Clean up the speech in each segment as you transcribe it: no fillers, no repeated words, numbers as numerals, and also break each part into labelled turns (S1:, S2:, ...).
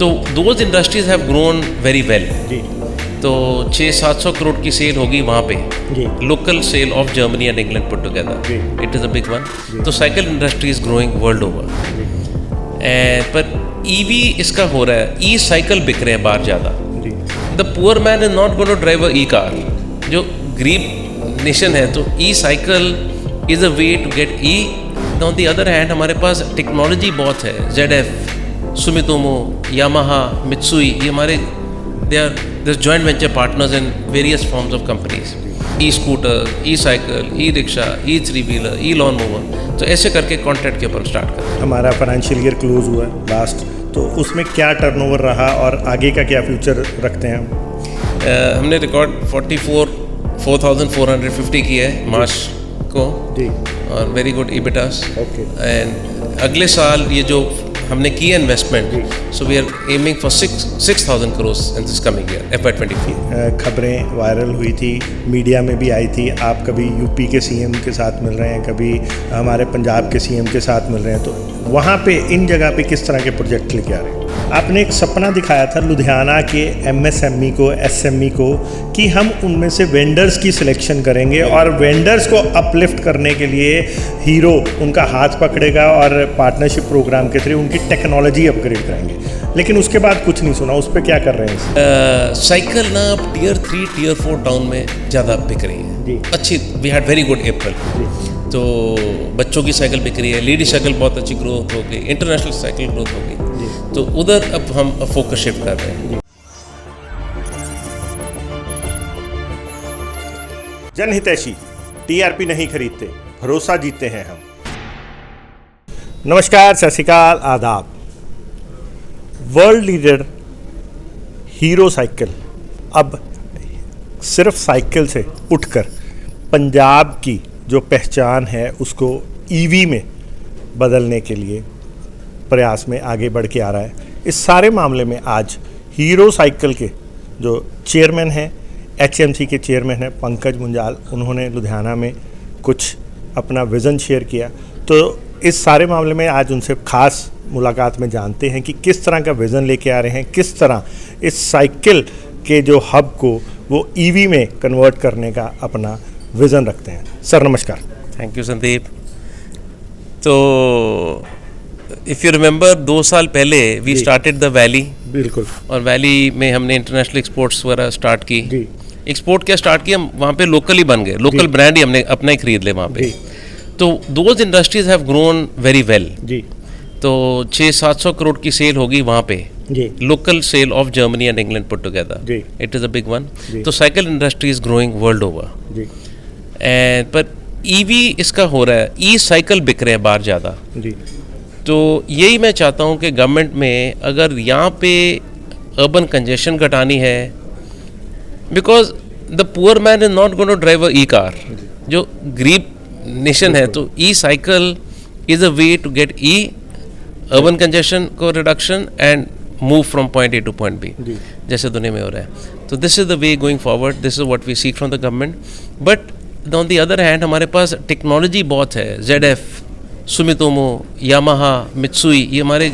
S1: तो those industries have grown very well.
S2: जी
S1: तो 600-700 करोड़ की सेल होगी वहाँ पे,
S2: जी
S1: local sale of Germany and England put together, it is a big one. तो cycle industry is growing world over, पर ईवी इसका हो रहा है, ई साइकिल बिक रहे हैं बाहर ज़्यादा। The poor man is not going to drive a E car. जो गरीब नेशन है तो E cycle is a way to get E. On the other hand हमारे पास टेक्नोलॉजी बहुत है, ZF, सुमितोमो, यामाहा, मित्सुई, ये हमारे they are joint venture partners in various forms of companies. E scooter, e cycle, e rickshaw, e 3 wheeler, e lawn mower, तो ऐसे करके contract के ऊपर स्टार्ट कर।
S2: हमारा फाइनेंशियल ईयर क्लोज हुआ है लास्ट, तो उसमें क्या टर्नओवर रहा और आगे का क्या फ्यूचर रखते हैं हम?
S1: हमने रिकॉर्ड 4,450 की है मार्च को
S2: जी
S1: और very good EBITDAs.
S2: Okay
S1: and अगले साल ये जो हमने की है investment, so we are aiming for 6,000 crore in this coming year FY24।
S2: खबरें वायरल हुई थी, मीडिया में भी आई थी, आप कभी यूपी के CM के साथ मिल रहे हैं, कभी हमारे पंजाब के CM के साथ मिल रहे हैं, तो वहाँ पे इन जगह पे किस तरह के प्रोजेक्ट लेके आ रहे हैं? आपने एक सपना दिखाया था लुधियाना के MSME को, SME को, कि हम उनमें से वेंडर्स की सिलेक्शन करेंगे और वेंडर्स को अपलिफ्ट करने के लिए हीरो उनका हाथ पकड़ेगा और पार्टनरशिप प्रोग्राम के थ्रू उनकी टेक्नोलॉजी अपग्रेड करेंगे। लेकिन उसके बाद कुछ नहीं सुना, उस पर क्या कर रहे हैं?
S1: साइकिल ना अब Tier 3, Tier 4 टाउन में ज़्यादा बिक रही है।
S2: जी
S1: अच्छी, वी हैड वेरी गुड अप्रैल। तो बच्चों की साइकिल बिक रही है, लेडी साइकिल बहुत अच्छी ग्रोथ हो गई, इंटरनेशनल साइकिल ग्रोथ हो गई, तो उधर अब हम फोकस शिफ्ट कर रहे हैं।
S2: जनहितैषी, TRP नहीं खरीदते, भरोसा जीतते हैं हम। नमस्कार, सत श्री अकाल, आदाब। वर्ल्ड लीडर हीरो साइकिल अब सिर्फ साइकिल से उठकर पंजाब की जो पहचान है उसको EV में बदलने के लिए प्रयास में आगे बढ़ के आ रहा है। इस सारे मामले में आज हीरो साइकिल के जो चेयरमैन हैं, HMC के चेयरमैन हैं पंकज मुंजाल, उन्होंने लुधियाना में कुछ अपना विज़न शेयर किया। तो इस सारे मामले में आज उनसे ख़ास मुलाकात में जानते हैं कि किस तरह का विज़न लेके आ रहे हैं, किस तरह इस साइकिल के जो हब को वो EV में कन्वर्ट करने का अपना विज़न रखते हैं। सर नमस्कार।
S1: Thank you Sandeep. तो इफ़ यू रिमेंबर 2 साल पहले वी स्टार्टेड द वैली।
S2: बिल्कुल।
S1: और वैली में हमने इंटरनेशनल एक्सपोर्ट्स वगैरह स्टार्ट की।
S2: जी
S1: एक्सपोर्ट क्या स्टार्ट किया, वहाँ पे लोकल ही बन गए, लोकल ब्रांड ही हमने अपना ही खरीद ले वहाँ पे। तो those industries have grown very well.
S2: जी
S1: तो 600-700 करोड़ की सेल होगी वहाँ पे,
S2: जी
S1: local sale of Germany and England put together, it is a big one. तो cycle industry is growing world over,
S2: जी
S1: एंड पर ईवी इसका हो रहा है, ई साइकिल बिक रहे हैं बाहर ज़्यादा।
S2: जी
S1: तो यही मैं चाहता हूँ कि गवर्नमेंट में अगर यहाँ पे अर्बन कंजेशन घटानी है, because the poor man is not going to drive a E car. जो गरीब नेशन है तो E cycle is a way to get E urban congestion को reduction and move from point A to point B, जैसे दुनिया में हो रहा है। तो this is the way going forward, this is what we seek from the government. But on the other hand हमारे पास टेक्नोलॉजी बहुत है, ZF, सुमितोमो, यामाहा, मित्सुई, ये हमारे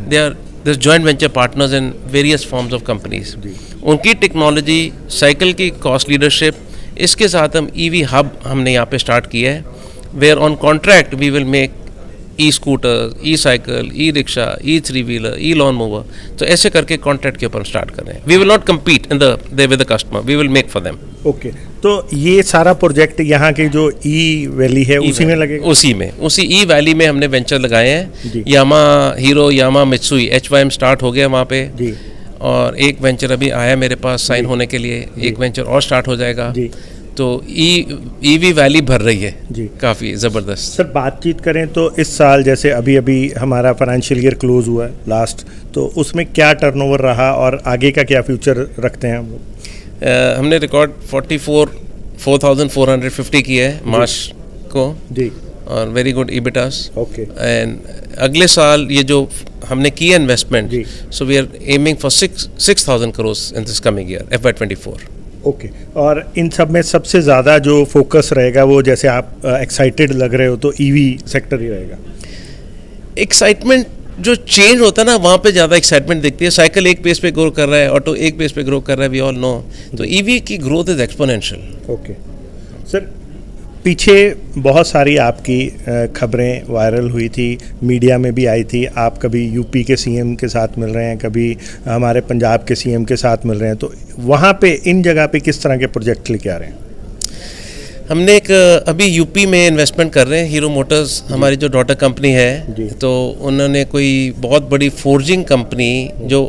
S1: they are joint venture partners in various forms of companies. उनकी technology, cycle की cost leadership, इसके साथ हम EV हब हमने यहाँ पे स्टार्ट किया है, where on contract we will make e scooter, e cycle, e rickshaw, e 3 wheeler, e lawn mower, तो ऐसे करके कॉन्ट्रैक्ट के ऊपर स्टार्ट कर रहे हैं। We will not compete in the with the customer, we will make for them.
S2: Okay, तो ये सारा प्रोजेक्ट यहाँ की जो ई वैली है उसी में लगेगा?
S1: उसी ई वैली में हमने वेंचर लगाए हैं। यामा हीरो, यामा मित्सुई, HYM स्टार्ट हो गया वहाँ पे जी। और एक वेंचर अभी आया मेरे पास साइन होने के लिए, एक वेंचर और स्टार्ट हो जाएगा जी। तो EV वैली भर रही है जी, काफ़ी ज़बरदस्त।
S2: सर बातचीत करें तो इस साल जैसे अभी हमारा फाइनेंशियल ईयर क्लोज हुआ है लास्ट, तो उसमें क्या टर्नओवर रहा और आगे का क्या फ्यूचर रखते हैं हम लोग?
S1: हमने रिकॉर्ड 4,450 की है मार्च को जी, और very good EBITDAs. Okay. And अगले साल ये जो हमने की है investment, so we are aiming for 6,000 crore in this coming year FY24।
S2: Okay. और इन सब में सबसे ज़्यादा जो फोकस रहेगा वो, जैसे आप एक्साइटेड लग रहे हो, तो EV सेक्टर ही रहेगा?
S1: एक्साइटमेंट जो चेंज होता है ना वहाँ पे ज़्यादा एक्साइटमेंट दिखती है। साइकिल एक पेस पे ग्रो कर रहा है, ऑटो एक पेस पे ग्रो कर रहा है, वी ऑल नो। तो ईवी की growth is exponential.
S2: Okay sir, पीछे बहुत सारी आपकी खबरें वायरल हुई थी, मीडिया में भी आई थी। आप कभी यूपी के सीएम के साथ मिल रहे हैं, कभी हमारे पंजाब के सीएम के साथ मिल रहे हैं, तो वहाँ पे इन जगह पे किस तरह के प्रोजेक्ट लेके आ रहे हैं?
S1: हमने एक अभी यूपी में इन्वेस्टमेंट कर रहे हैं। हीरो मोटर्स हमारी जो डॉटर कंपनी है, तो उन्होंने कोई बहुत बड़ी फोर्जिंग कंपनी जो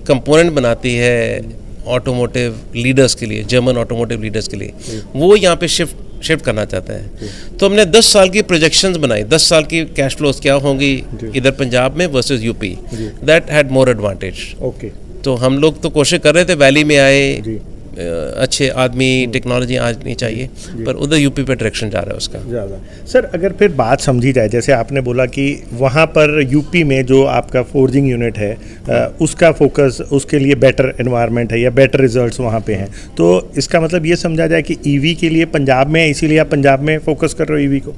S1: कंपोनेंट बनाती है ऑटोमोटिव लीडर्स के लिए, जर्मन ऑटोमोटिव लीडर्स के लिए, वो यहाँ पे शिफ्ट करना चाहता है। तो हमने 10 साल की प्रोजेक्शंस बनाई, 10 साल की कैश फ्लोज क्या होंगी इधर पंजाब में versus UP. That had more advantage.
S2: Okay,
S1: तो हम लोग तो कोशिश कर रहे थे, वैली में आए अच्छे आदमी, टेक्नोलॉजी आनी चाहिए, पर उधर यूपी पे डायरेक्शन जा रहा है उसका
S2: ज़्यादा। सर अगर फिर बात समझी जाए, जैसे आपने बोला कि वहाँ पर यूपी में जो आपका फोर्जिंग यूनिट है उसका फोकस, उसके लिए बेटर एनवायरनमेंट है या बेटर रिजल्ट्स वहाँ पे हैं, तो इसका मतलब ये समझा जाए कि ईवी के लिए पंजाब में है, इसीलिए आप पंजाब में फोकस कर रहे हो ईवी को?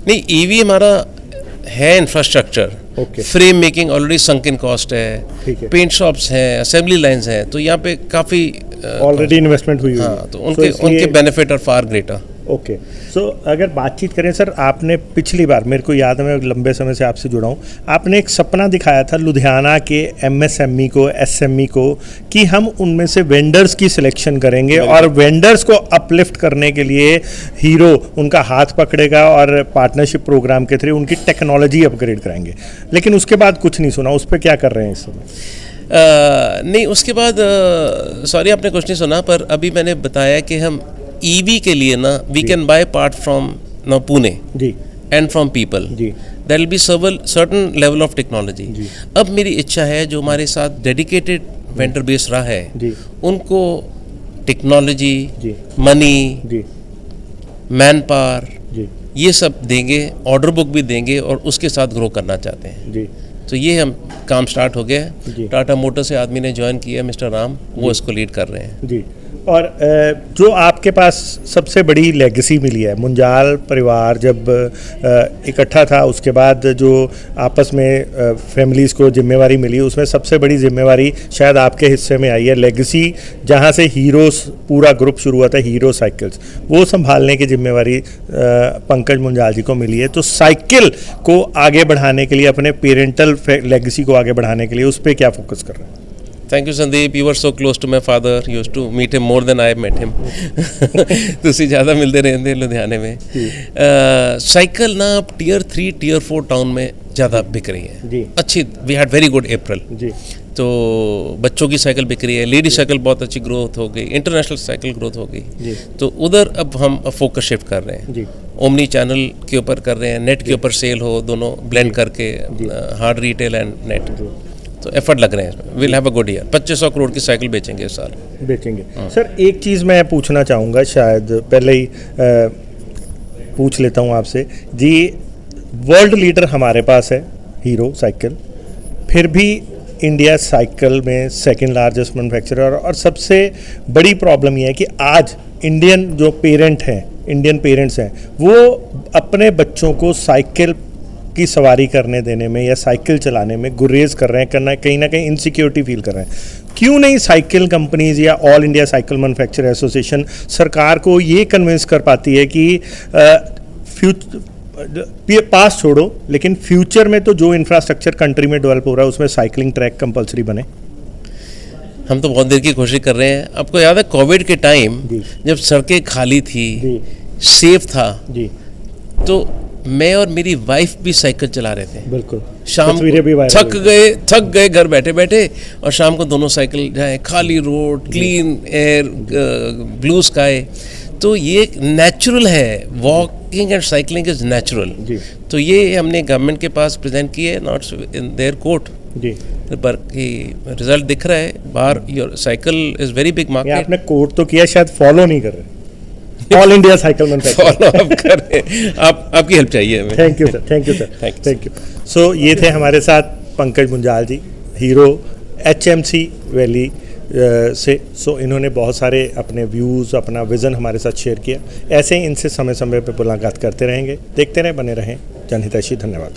S1: नहीं, ईवी हमारा है infrastructure, frame making already sunk in cost है, पेंट शॉप्स हैं, असेंबली लाइंस हैं, तो यहाँ पे काफ़ी
S2: ऑलरेडी इन्वेस्टमेंट हुई है।
S1: तो उनके benefit are far greater.
S2: Okay, so अगर बातचीत करें सर, आपने पिछली बार, मेरे को याद है, मैं लंबे समय से आपसे जुड़ा हूँ, आपने एक सपना दिखाया था लुधियाना के एमएसएमई को, एसएमई को, कि हम उनमें से वेंडर्स की सिलेक्शन करेंगे और वेंडर्स को अपलिफ्ट करने के लिए हीरो उनका हाथ पकड़ेगा और पार्टनरशिप प्रोग्राम के थ्रू उनकी टेक्नोलॉजी अपग्रेड कराएंगे। लेकिन उसके बाद कुछ नहीं सुना, उस पर क्या कर रहे हैं इस समय?
S1: नहीं, उसके बाद सॉरी आपने कुछ नहीं सुना, पर अभी मैंने बताया कि हम ईवी के लिए ना we can buy part from ना पुणे
S2: जी
S1: and from people, there will be certain level of technology. अब मेरी इच्छा है जो हमारे साथ डेडिकेटेड वेंडर बेस रहा है उनको टेक्नोलॉजी, मनी, मैन पावर, ये सब देंगे, ऑर्डर बुक भी देंगे और उसके साथ ग्रो करना चाहते हैं। तो ये हम काम स्टार्ट हो गया है। टाटा मोटर से आदमी ने ज्वाइन किया, मिस्टर राम, वो इसको लीड कर रहे हैं जी।
S2: और जो आपके पास सबसे बड़ी लेगेसी मिली है, मुंजाल परिवार जब इकट्ठा था, उसके बाद जो आपस में फैमिलीज़ को जिम्मेवारी मिली, उसमें सबसे बड़ी जिम्मेवारी शायद आपके हिस्से में आई है। लेगेसी जहाँ से हीरोस पूरा ग्रुप शुरू हुआ था, हीरो साइकिल्स, वो संभालने की जिम्मेवारी पंकज मुंजाल जी को मिली है। तो साइकिल को आगे बढ़ाने के लिए, अपने पेरेंटल लेगेसी को आगे बढ़ाने के लिए उस पर क्या फोकस कर रहे हैं?
S1: Thank you, Sandeep. You were so close to my father. You used to meet him more than I met him. ਤੁਸੀਂ ज़्यादा मिलते रहते लुधियाने में। साइकिल ना अब टियर 3, टियर 4 टाउन में ज़्यादा बिक रही है अच्छी। वी हैड वेरी गुड अप्रैल, तो बच्चों की साइकिल बिक रही है, लेडी साइकिल बहुत अच्छी ग्रोथ हो गई, इंटरनेशनल साइकिल ग्रोथ हो गई। तो उधर अब हम फोकस शिफ्ट कर रहे हैं, ओमनी चैनल के ऊपर कर रहे हैं, नेट के ऊपर सेल हो, दोनों ब्लेंड करके, हार्ड रिटेल एंड नेट। तो एफर्ट लग रहे हैं इसमें। Will have a good year. 2500 crore की साइकिल बेचेंगे इस साल।
S2: बेचेंगे। सर एक चीज़ मैं पूछना चाहूँगा, शायद पहले ही पूछ लेता हूँ आपसे जी। वर्ल्ड लीडर हमारे पास है हीरो साइकिल, फिर भी इंडिया साइकिल में सेकंड लार्जेस्ट मैन्युफैक्चरर, और सबसे बड़ी प्रॉब्लम यह है कि आज इंडियन जो पेरेंट हैं, इंडियन पेरेंट्स हैं, वो अपने बच्चों को साइकिल की सवारी करने देने में या साइकिल चलाने में गुरेज कर रहे हैं, कहीं ना कहीं इनसिक्योरिटी फील कर रहे हैं। क्यों नहीं साइकिल कंपनीज या all India cycle manufacturer association सरकार को ये कन्विंस कर पाती है कि पास छोड़ो, लेकिन फ्यूचर में तो जो इंफ्रास्ट्रक्चर कंट्री में डेवलप हो रहा है उसमें साइकिलिंग ट्रैक कंपलसरी बने?
S1: हम तो बहुत देर की कोशिश कर रहे हैं। आपको याद है कोविड के टाइम जब सड़कें खाली थी, सेफ था, तो मैं और मेरी वाइफ भी साइकिल चला रहे थे।
S2: बिल्कुल,
S1: शाम थक गए घर बैठे बैठे, और शाम को दोनों साइकिल जाए, खाली road, clean air, blue sky. तो ये नेचुरल है, walking and cycling is natural. तो ये हमने गवर्नमेंट के पास प्रेजेंट किए, नॉट इन देयर कोर्ट, पर कि रिजल्ट दिख रहा है बाहर। Your cycle is very big market.
S2: आपने कोर्ट तो किया, शायद फॉलो नहीं कर रहे। All India cycle manufacturer
S1: follow up करें, आपकी हेल्प चाहिए हमें।
S2: Thank you sir, thank you sir, thank you. सो ये थे हमारे साथ पंकज मुंजाल जी, हीरो HMC वैली से। सो इन्होंने बहुत सारे अपने व्यूज़, अपना विज़न हमारे साथ शेयर किया। ऐसे ही इनसे समय समय पर मुलाकात करते रहेंगे। देखते रहें, बने रहें जनहितैषी। धन्यवाद।